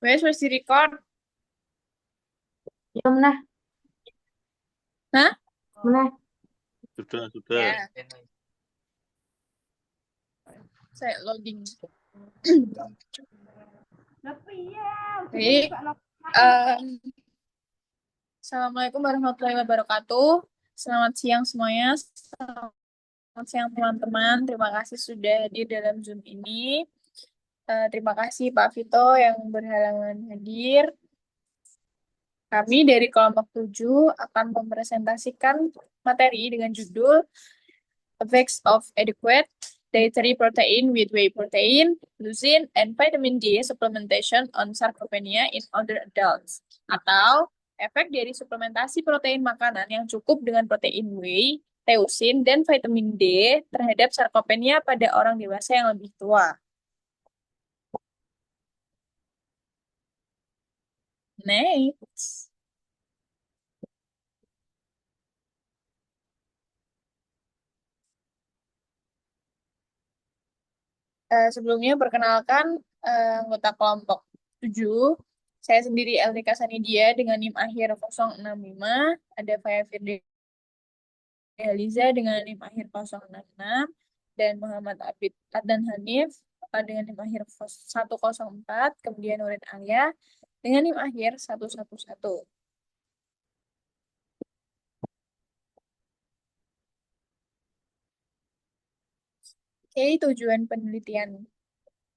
Wes di record. Ya, meneh, Hah? meneh. Sudah. Ya, saya loading. Jadi, em, Assalamualaikum warahmatullahi wabarakatuh. Selamat siang semuanya. Selamat siang teman-teman. Terima kasih sudah hadir dalam Zoom ini. Terima kasih Pak Vito yang berhalangan hadir. Kami dari kelompok 7 akan mempresentasikan materi dengan judul Effects of Adequate Dietary Protein with Whey Protein, Leucine, and Vitamin D Supplementation on Sarcopenia in Older Adults. Atau efek dari suplementasi protein makanan yang cukup dengan protein whey, leucine, dan vitamin D terhadap sarkopenia pada orang dewasa yang lebih tua. Next. Sebelumnya perkenalkan anggota kelompok 7. Saya sendiri Elrika Sanidia dengan NIM akhir 065. Ada Faya Firdailiza dengan NIM akhir 066. Dan Muhammad Abid Adnan Hanif dengan NIM akhir 104. Kemudian Nurin Alia dengan NIM akhir 111. Oke, tujuan penelitian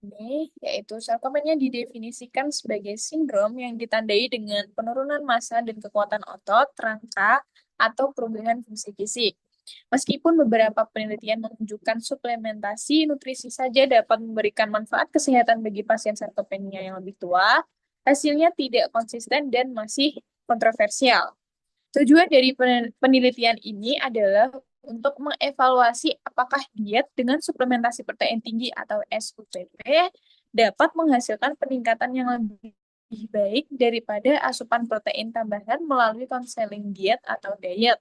ini yaitu sarkopenia didefinisikan sebagai sindrom yang ditandai dengan penurunan massa dan kekuatan otot, rangka, atau perubahan fungsi fisik. Meskipun beberapa penelitian menunjukkan suplementasi nutrisi saja dapat memberikan manfaat kesehatan bagi pasien sarkopenia yang lebih tua, hasilnya tidak konsisten dan masih kontroversial. Tujuan dari penelitian ini adalah untuk mengevaluasi apakah diet dengan suplementasi protein tinggi atau SUPP dapat menghasilkan peningkatan yang lebih baik daripada asupan protein tambahan melalui konseling diet atau diet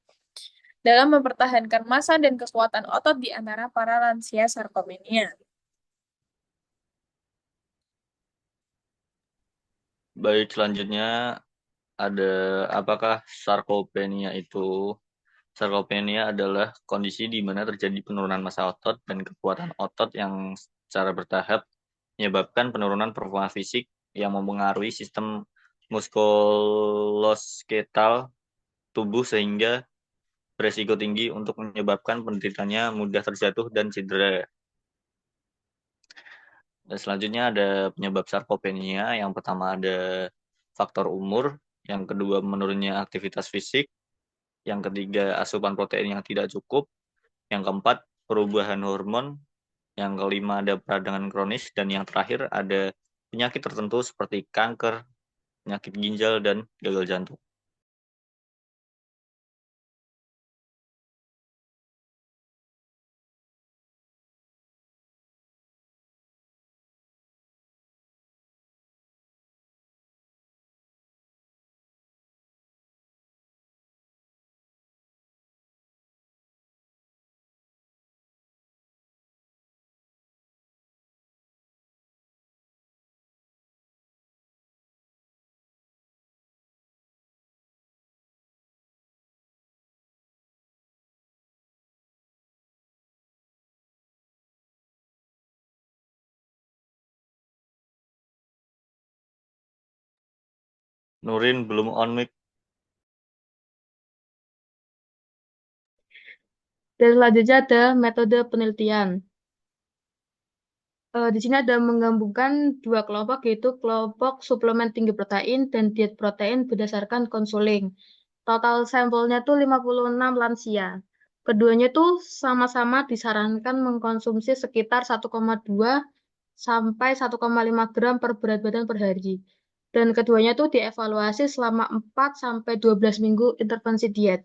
dalam mempertahankan massa dan kekuatan otot di antara para lansia sarkopenia. Baik, selanjutnya ada apakah sarkopenia itu? Sarkopenia adalah kondisi di mana terjadi penurunan massa otot dan kekuatan otot yang secara bertahap menyebabkan penurunan performa fisik yang mempengaruhi sistem muskuloskeletal tubuh sehingga beresiko tinggi untuk menyebabkan penderitanya mudah terjatuh dan cedera. Dan selanjutnya ada penyebab sarkopenia. Yang pertama ada faktor umur, yang kedua menurunnya aktivitas fisik, yang ketiga asupan protein yang tidak cukup, yang keempat perubahan hormon, yang kelima ada peradangan kronis, dan yang terakhir ada penyakit tertentu seperti kanker, penyakit ginjal, dan gagal jantung. Nurin belum on mic. Dan selanjutnya ada metode penelitian. Di sini ada menggabungkan dua kelompok, yaitu kelompok suplemen tinggi protein dan diet protein berdasarkan konseling. Total sampelnya tuh 56 lansia. Keduanya tuh sama-sama disarankan mengkonsumsi sekitar 1,2 sampai 1,5 gram per berat badan per hari. Dan keduanya tuh dievaluasi selama 4 sampai 12 minggu intervensi diet.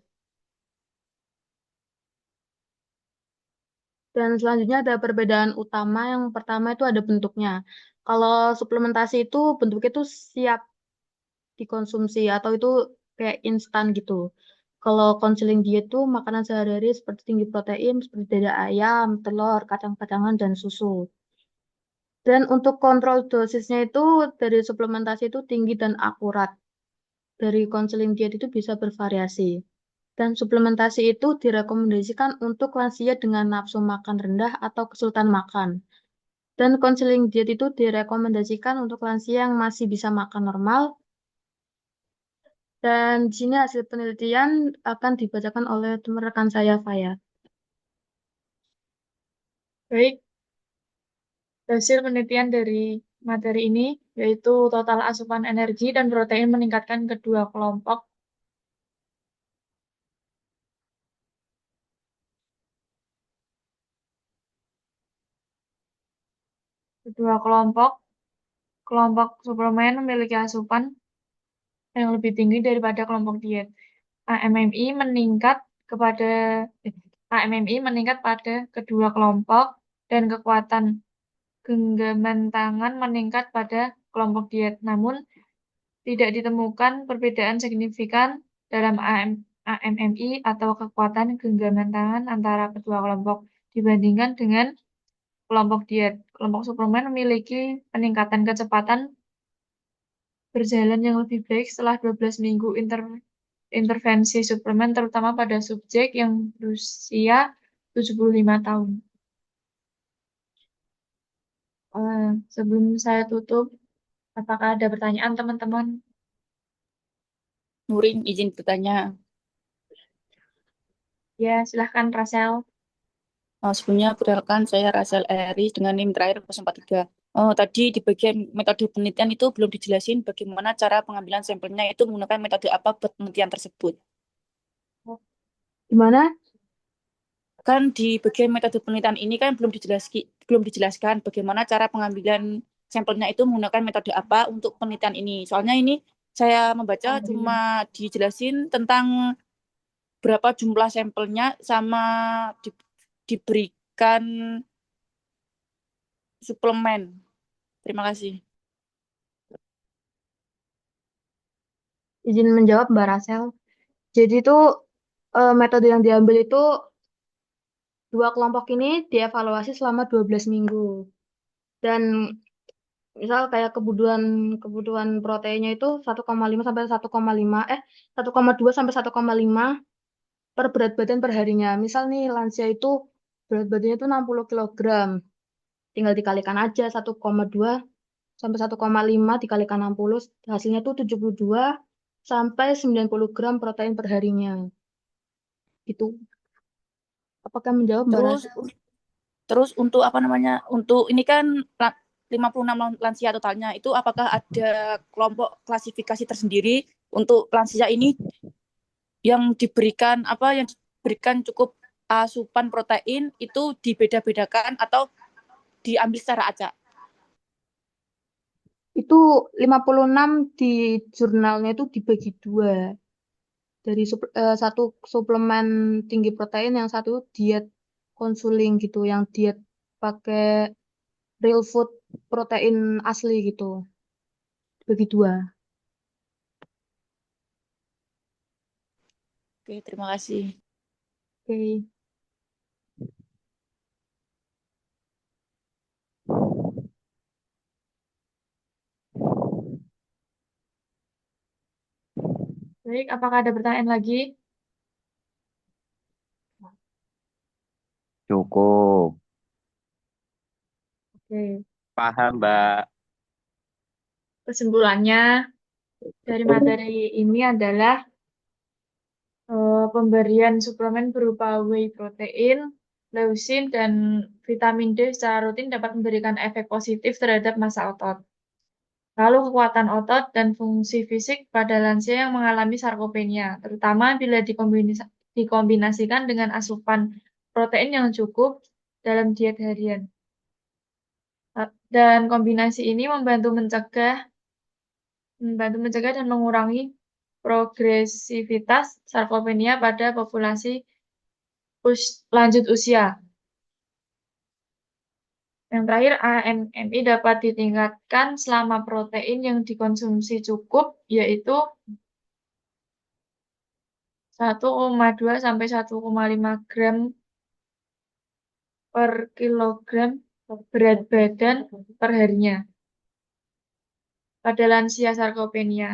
Dan selanjutnya ada perbedaan utama. Yang pertama itu ada bentuknya. Kalau suplementasi itu bentuknya itu siap dikonsumsi atau itu kayak instan gitu. Kalau konseling diet itu makanan sehari-hari seperti tinggi protein, seperti dada ayam, telur, kacang-kacangan, dan susu. Dan untuk kontrol dosisnya itu dari suplementasi itu tinggi dan akurat. Dari konseling diet itu bisa bervariasi. Dan suplementasi itu direkomendasikan untuk lansia dengan nafsu makan rendah atau kesulitan makan. Dan konseling diet itu direkomendasikan untuk lansia yang masih bisa makan normal. Dan di sini hasil penelitian akan dibacakan oleh teman rekan saya, Faya. Baik, hasil penelitian dari materi ini yaitu total asupan energi dan protein meningkatkan kedua kelompok. Kedua kelompok, kelompok suplemen memiliki asupan yang lebih tinggi daripada kelompok diet. AMMI meningkat kepada eh, AMMI meningkat pada kedua kelompok dan kekuatan genggaman tangan meningkat pada kelompok diet. Namun, tidak ditemukan perbedaan signifikan dalam AMMI atau kekuatan genggaman tangan antara kedua kelompok dibandingkan dengan kelompok diet. Kelompok suplemen memiliki peningkatan kecepatan berjalan yang lebih baik setelah 12 minggu intervensi suplemen, terutama pada subjek yang berusia 75 tahun. Sebelum saya tutup, apakah ada pertanyaan teman-teman? Nurin izin bertanya. Ya, silahkan Rasel. Sebelumnya perkenalkan saya Rasel Eris dengan NIM terakhir 043. Tadi di bagian metode penelitian itu belum dijelasin bagaimana cara pengambilan sampelnya itu menggunakan metode apa buat penelitian tersebut. Gimana? Kan di bagian metode penelitian ini kan belum dijelaskan bagaimana cara pengambilan sampelnya itu menggunakan metode apa untuk penelitian ini. Soalnya ini saya membaca cuma dijelasin tentang berapa jumlah sampelnya sama diberikan suplemen. Terima kasih. Izin menjawab, Mbak Rasel. Jadi itu metode yang diambil itu dua kelompok ini dievaluasi selama 12 minggu. Dan misal kayak kebutuhan kebutuhan proteinnya itu 1,5 sampai 1,5 1,2 sampai 1,5 per berat badan per harinya. Misal nih lansia itu berat badannya itu 60 kilogram. Tinggal dikalikan aja 1,2 sampai 1,5 dikalikan 60 hasilnya tuh 72 sampai 90 gram protein per harinya. Gitu. Apakah menjawab Mbak Terus Rasa? terus untuk apa namanya? Untuk ini kan 56 lansia totalnya itu apakah ada kelompok klasifikasi tersendiri untuk lansia ini yang diberikan cukup asupan protein itu dibeda-bedakan atau diambil secara acak? Itu 56 di jurnalnya itu dibagi dua. Dari satu suplemen tinggi protein, yang satu diet konsuling gitu, yang diet pakai real food protein asli gitu. Bagi dua. Oke, terima kasih. Oke. Baik, apakah ada pertanyaan lagi? Cukup. Oke. Paham, Mbak. Kesimpulannya dari materi ini adalah pemberian suplemen berupa whey protein, leusin, dan vitamin D secara rutin dapat memberikan efek positif terhadap massa otot. Lalu kekuatan otot dan fungsi fisik pada lansia yang mengalami sarkopenia, terutama bila dikombinasikan dengan asupan protein yang cukup dalam diet harian. Dan kombinasi ini membantu mencegah dan mengurangi progresivitas sarkopenia pada populasi lanjut usia. Yang terakhir, AMMI dapat ditingkatkan selama protein yang dikonsumsi cukup, yaitu 1,2 sampai 1,5 gram per kilogram berat badan per harinya. Pada lansia sarkopenia,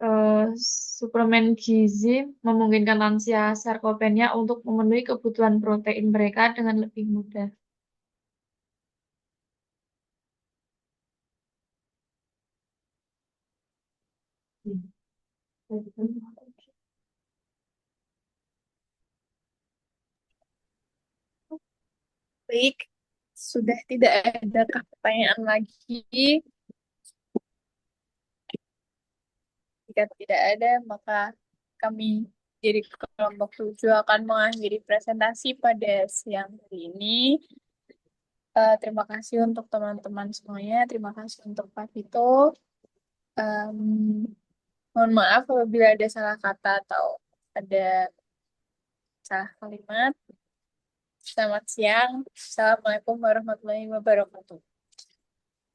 eh, suplemen gizi memungkinkan lansia sarkopenia untuk memenuhi kebutuhan protein mereka dengan lebih mudah. Baik, sudah tidak ada pertanyaan lagi. Jika tidak ada, maka kami jadi kelompok 7 akan mengakhiri presentasi pada siang hari ini. Terima kasih untuk teman-teman semuanya. Terima kasih untuk Pak Vito. Em, Mohon maaf apabila ada salah kata atau ada salah kalimat. Selamat siang. Assalamualaikum warahmatullahi wabarakatuh.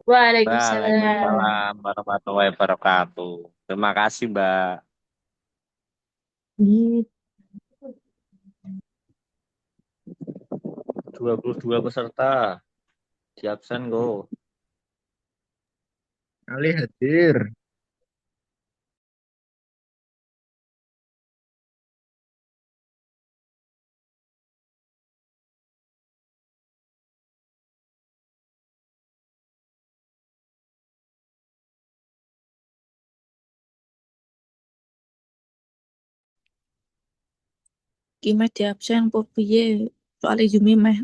Waalaikumsalam. Waalaikumsalam warahmatullahi wabarakatuh. Terima kasih, Mbak. Gitu. 22 peserta. Di absen, go. Ali hadir. Ki meh di absen po piye? Soale Yumi meh